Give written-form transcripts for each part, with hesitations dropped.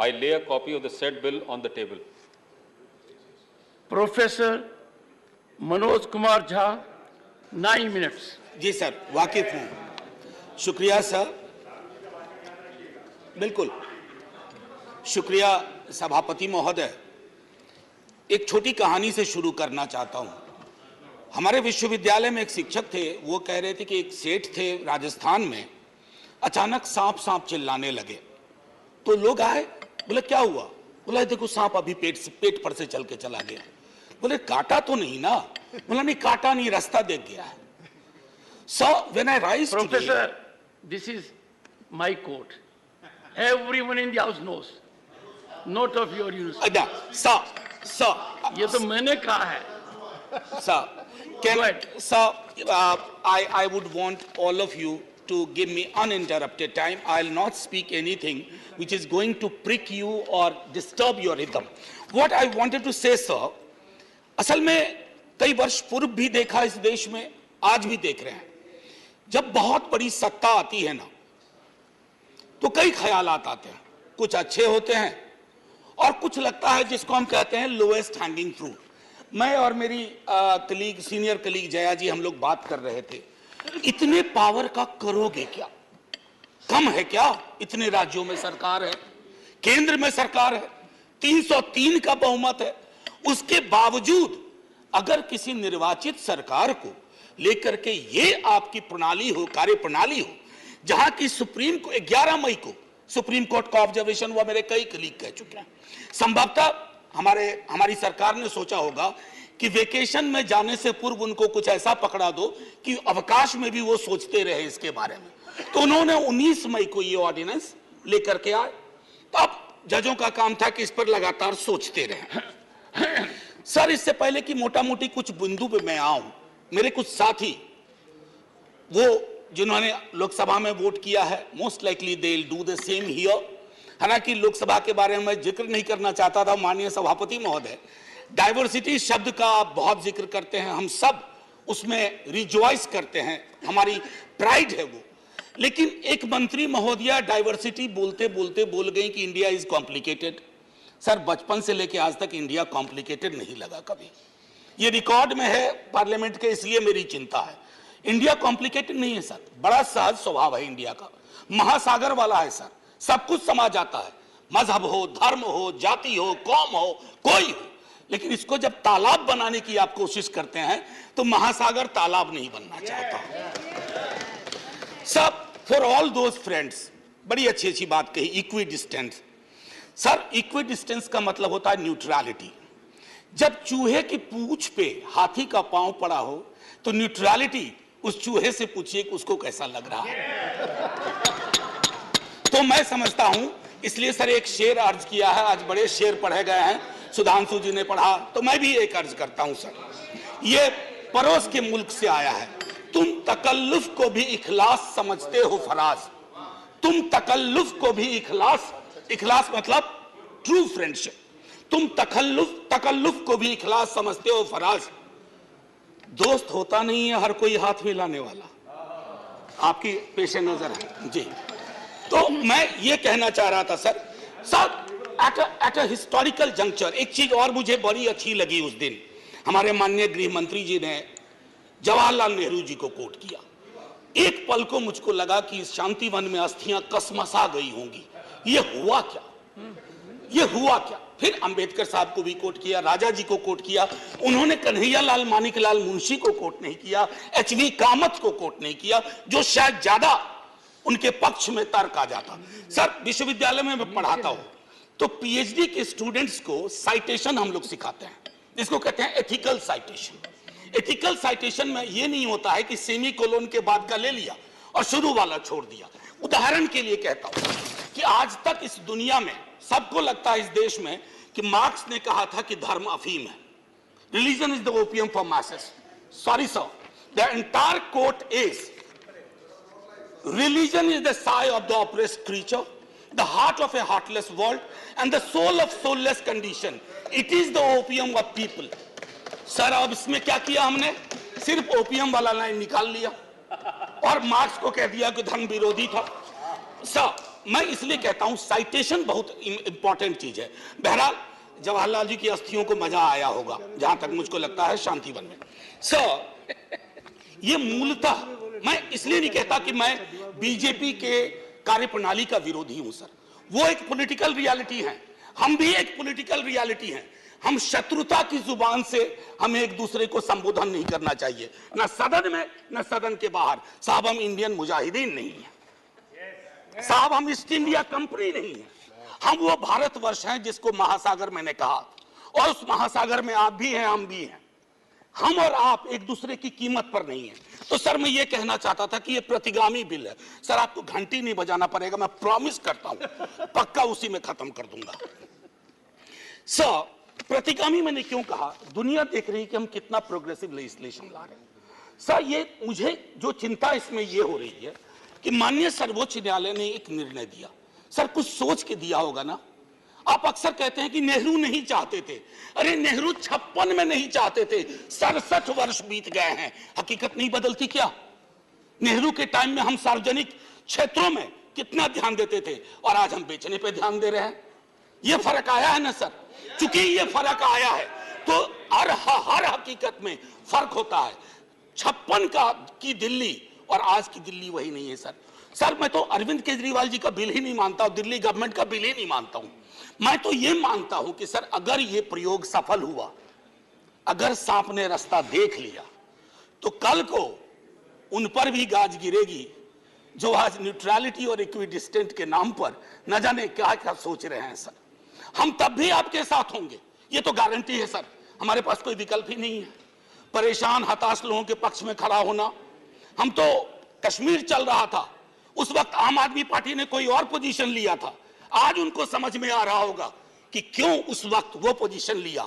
I lay a copy of the said bill on the table. Professor Manoj Kumar Jha 9 minutes. जी sir, वाकिफ हूँ। शुक्रिया sir, बिल्कुल शुक्रिया सभापति महोदय। एक छोटी कहानी से शुरू करना चाहता हूँ। हमारे विश्वविद्यालय में एक शिक्षक थे, वो कह रहे थे कि एक सेठ थे राजस्थान में, अचानक सांप सांप चिल्लाने लगे। तो लोग आए, बोले क्या हुआ? बोला देखो सांप अभी पेट पर से चल के चला गया। बोले काटा तो नहीं ना? बोला नहीं काटा नहीं, रास्ता देख गया है। So when I rise today, Professor, this is my court. Everyone in the house knows. Note of your use. Sir, ये तो मैंने कहा है। Sir, I would want all of you to give me uninterrupted time. I'll not speak anything which is going to prick you or disturb your rhythm. What I wanted to say, sir, असल में कई वर्ष पूर्व भी देखा इस देश में, आज भी देख रहे हैं। जब बहुत बड़ी सत्ता आती है ना, तो कई ख्यालात आते हैं। कुछ अच्छे होते हैं और कुछ लगता है जिसको हम कहते हैं लोएस्ट हैंगिंग फ्रूट। मैं और मेरी सीनियर कलीग जया जी, हम लोग बात कर रहे थे, इतने पावर का करोगे क्या? कम है क्या? इतने राज्यों में सरकार है, केंद्र में सरकार है, 303 का बहुमत है। उसके बावजूद अगर किसी निर्वाचित सरकार को लेकर के ये आपकी प्रणाली हो, कार्य प्रणाली हो, जहां की सुप्रीम को 11 मई को सुप्रीम कोर्ट का ऑब्जर्वेशन हुआ, मेरे कई कलीग कह चुके हैं। संभवतः हमारी सरकार ने सोचा होगा कि वेकेशन में जाने से पूर्व उनको कुछ ऐसा पकड़ा दो कि अवकाश में भी वो सोचते रहे इसके बारे में। तो उन्होंने 19 मई को ये ऑर्डिनेंस लेकर के आए। तो अब जजों का काम था कि इस पर लगातार सोचते रहे। सर, इससे पहले कि मोटा मोटी कुछ बिंदु पे मैं आऊं, मेरे कुछ साथी वो जिन्होंने लोकसभा में वोट किया है, most likely they will do the same here. हालांकि लोकसभा के बारे में मैं जिक्र नहीं करना चाहता था, माननीय सभापति महोदय डाइवर्सिटी शब्द का आप बहुत जिक्र करते हैं, हम सब उसमें रिजॉइस करते हैं, हमारी प्राइड है वो। लेकिन एक मंत्री महोदया डाइवर्सिटी बोलते बोलते बोल गई कि इंडिया इज कॉम्प्लिकेटेड। सर, बचपन से लेके आज तक इंडिया कॉम्प्लिकेटेड नहीं लगा कभी। ये रिकॉर्ड में है पार्लियामेंट के, इसलिए मेरी चिंता है। इंडिया कॉम्प्लिकेटेड नहीं है सर, बड़ा सहज स्वभाव है इंडिया का, महासागर वाला है सर, सब कुछ समा जाता है, मजहब हो, धर्म हो, जाति हो, कौम हो, कोई हो। लेकिन इसको जब तालाब बनाने की आप कोशिश करते हैं तो महासागर तालाब नहीं बनना चाहता। सब फॉर ऑल दोज फ्रेंड्स, बड़ी अच्छी अच्छी बात कही, equi distance. Sir, equi distance का मतलब होता है न्यूट्रलिटी। जब चूहे की पूंछ पे हाथी का पांव पड़ा हो तो न्यूट्रलिटी उस चूहे से पूछिए कि उसको कैसा लग रहा है। तो मैं समझता हूं, इसलिए सर एक शेर अर्ज किया है, आज बड़े शेर पढ़े गए हैं, सुधांशु जी ने पढ़ा, तो मैं भी एक अर्ज करता हूं सर। ये पड़ोस के मुल्क से आया है। तुम तकल्लुफ को भी इखलास समझते हो फराज, तुम तकल्लुफ को भी इखलास मतलब ट्रू फ्रेंडशिप, तुम तकल्लुफ को भी इखलास समझते हो फराज। दोस्त होता नहीं है हर कोई हाथ मिलाने वाला, आपकी पेशे नजर है जी। तो मैं ये कहना चाह रहा था sir, at a historical juncture एक चीज और मुझे बड़ी अच्छी लगी। उस दिन हमारे माननीय गृह मंत्री जी ने जवाहरलाल नेहरू जी को कोट किया। एक पल को मुझको लगा कि इस शांति वन में अस्थियां कसमसा गई होंगी। ये हुआ क्या? ये हुआ क्या? फिर अंबेडकर साहब को भी कोट किया, राजा जी को कोट किया, उन्होंने कन्हैयालाल मानिकलाल मुंशी को कोट नहीं किया, एचवी कामत को कोट नहीं किया, जो शायद ज्यादा उनके पक्ष में तर्क आ जाता। सर, विश्वविद्यालय में मैं पढ़ाता हूं तो पीएचडी के स्टूडेंट्स को साइटेशन हम लोग सिखाते हैं, जिसको कहते हैं एथिकल साइटेशन। एथिकल साइटेशन में यह नहीं होता है कि सेमी कोलोन के बाद का ले लिया और शुरू वाला छोड़ दिया। उदाहरण के लिए कहता हूं कि आज तक इस दुनिया में सबको लगता है इस देश में कि मार्क्स ने कहा था कि धर्म अफीम है, religion is the opium for masses. Sorry sir, the entire quote is religion is the sigh of the oppressed creature, the heart of a heartless world, and the soul of soulless condition. It is the opium of people. Sir, अब इसमें क्या किया हमने? सिर्फ opium वाला line निकाल लिया और मार्क्स को कह दिया कि धर्म विरोधी था। सर, मैं इसलिए कहता हूं साइटेशन बहुत इंपॉर्टेंट चीज है। बहरहाल जवाहरलाल जी की अस्थियों को मजा आया होगा, जहां तक मुझको लगता है, शांतिवन में। सर, ये मूलतः मैं इसलिए नहीं कहता कि मैं बीजेपी के कार्यप्रणाली का विरोधी हूं सर, वो एक पॉलिटिकल रियलिटी है, हम भी एक पॉलिटिकल रियलिटी हैं। हम शत्रुता की जुबान से हमें एक दूसरे को संबोधन नहीं करना चाहिए, न सदन में न सदन के बाहर। साहब, हम इंडियन मुजाहिदीन नहीं है साहब, हम ईस्ट इंडिया कंपनी नहीं है, हम वो भारतवर्ष हैं जिसको महासागर मैंने कहा, और उस महासागर में आप भी हैं, हम भी हैं। हम और आप एक दूसरे की कीमत पर नहीं है। तो सर, मैं ये कहना चाहता था कि ये प्रतिगामी बिल है सर, आपको घंटी नहीं बजाना पड़ेगा, मैं प्रॉमिस करता हूं, पक्का उसी में खत्म कर दूंगा। सर, प्रतिगामी मैंने क्यों कहा? दुनिया देख रही है कि हम कितना प्रोग्रेसिव लेजिस्लेशन ला रहे हैं। सर, ये मुझे जो चिंता इसमें ये हो रही है कि माननीय सर्वोच्च न्यायालय ने एक निर्णय दिया, सर कुछ सोच के दिया होगा ना। आप अक्सर कहते हैं कि नेहरू नहीं चाहते थे, अरे नेहरू 56 में नहीं चाहते थे, 67 वर्ष बीत गए हैं, हकीकत नहीं बदलती क्या? नेहरू के टाइम में हम सार्वजनिक क्षेत्रों में कितना ध्यान देते थे, और आज हम बेचने पे ध्यान दे रहे हैं। ये फर्क आया है ना सर। चूंकि ये फर्क आया है तो हर हकीकत में फर्क होता है। 56 की दिल्ली और आज की दिल्ली वही नहीं है सर। सर, मैं तो अरविंद केजरीवाल जी का बिल ही नहीं मानता हूं, दिल्ली गवर्नमेंट का बिल ही नहीं मानता हूं। मैं तो ये मानता हूं कि सर, अगर ये प्रयोग सफल हुआ, अगर सांप ने रास्ता देख लिया, तो कल को उन पर भी गाज गिरेगी जो आज न्यूट्रलिटी और इक्विडिस्टेंट के नाम पर न जाने क्या क्या सोच रहे हैं सर। हम तब भी आपके साथ होंगे, ये तो गारंटी है सर, हमारे पास कोई विकल्प ही नहीं है। परेशान हताश लोगों के पक्ष में खड़ा होना। हम तो कश्मीर चल रहा था, उस वक्त आम आदमी पार्टी ने कोई और पोजीशन लिया था, आज उनको समझ में आ रहा होगा कि क्यों उस वक्त वो पोजीशन लिया।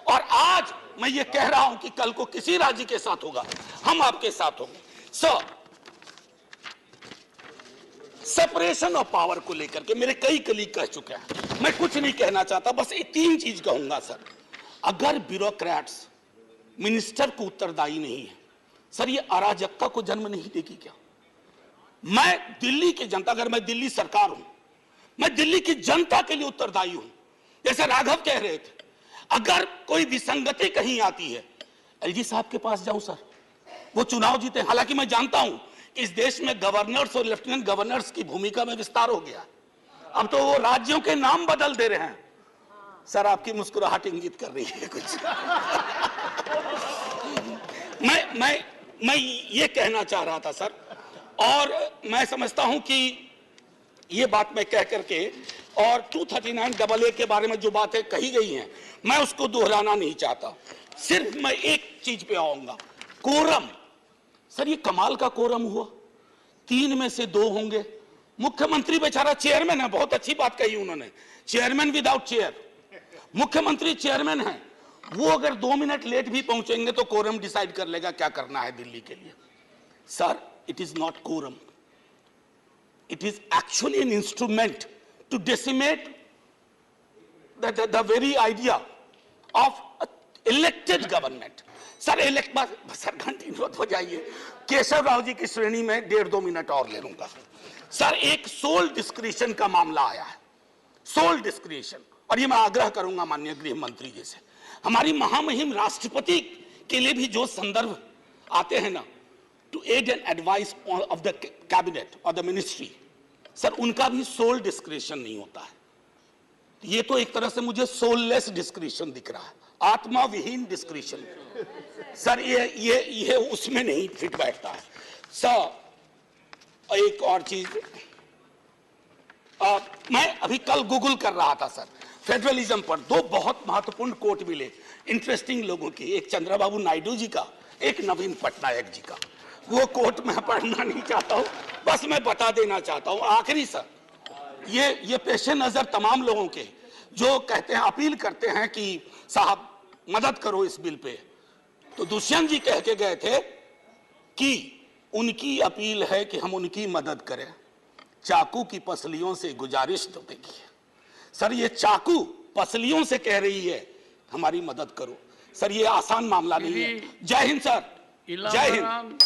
और आज मैं ये कह रहा हूं कि कल को किसी राज्य के साथ होगा, हम आपके साथ होंगे। सर, सेपरेशन ऑफ पावर को लेकर के मेरे कई कलीग कह चुके हैं, मैं कुछ नहीं कहना चाहता, बस ये 3 चीज कहूंगा सर। अगर ब्यूरोक्रेट्स मिनिस्टर को उत्तरदायी नहीं है सर, ये अराजकता को जन्म नहीं देगी क्या? मैं दिल्ली की जनता, अगर मैं दिल्ली सरकार हूं, मैं दिल्ली की जनता के लिए उत्तरदायी हूं। जैसे राघव कह रहे थे, अगर कोई विसंगति कहीं आती है, एलजी साहब के पास जाऊं सर, वो चुनाव जीते। हालांकि मैं जानता हूं इस देश में गवर्नर्स और लेफ्टिनेंट गवर्नर्स की भूमिका में विस्तार हो गया, अब तो वो राज्यों के नाम बदल दे रहे हैं। सर, आपकी मुस्कुराहट इंगित कर रही है कुछ। मैं ये कहना चाह रहा था सर, और मैं समझता हूं कि ये बात मैं कह करके, और 239AA के बारे में जो बातें कही गई हैं मैं उसको दोहराना नहीं चाहता। सिर्फ मैं एक चीज पे आऊंगा, कोरम। सर, ये कमाल का कोरम हुआ, 3 में से 2 होंगे। मुख्यमंत्री बेचारा चेयरमैन है, बहुत अच्छी बात कही उन्होंने, चेयरमैन विदाउट चेयर। मुख्यमंत्री चेयरमैन है, वो अगर 2 मिनट लेट भी पहुंचेंगे तो कोरम डिसाइड कर लेगा क्या करना है दिल्ली के लिए। Sir, it is not quorum, it is actually an instrument to decimate the very idea of elected government. Sir, sir घंटी मत बजाइए, केशव राव जी की श्रेणी में 1.5-2 मिनट और ले लूंगा। सर, एक सोल डिस्क्रिशन का मामला आया है, सोल डिस्क्रिशन, और ये मैं आग्रह करूंगा माननीय गृह मंत्री जी से, हमारी महामहिम राष्ट्रपति के लिए भी जो संदर्भ आते हैं ना, to aid and advice of the cabinet और द मिनिस्ट्री, सर उनका भी सोल डिस्क्रिशन नहीं होता है। ये तो एक तरह से मुझे सोललेस डिस्क्रिशन दिख रहा है, आत्मा विहीन डिस्क्रिशन। सर, ये उसमें नहीं फिट बैठता है। सर, एक और चीज, मैं अभी कल गूगल कर रहा था सर, फेडरलिज्म पर 2 बहुत महत्वपूर्ण कोट मिले इंटरेस्टिंग लोगों की, एक चंद्रबाबू नायडू जी का, एक नवीन पटनायक जी का। वो कोट मैं पढ़ना नहीं चाहता हूं, बस मैं बता देना चाहता हूं। आखिरी सर, ये पेशे नजर तमाम लोगों के जो कहते हैं, अपील करते हैं कि साहब मदद करो इस बिल पे, तो दुष्यंत जी कह के गए थे कि उनकी अपील है कि हम उनकी मदद करें, चाकू की पसलियों से गुजारिश तो देखिए। सर, ये चाकू पसलियों से कह रही है हमारी मदद करो। सर, ये आसान मामला नहीं है। जय हिंद सर, जय हिंद।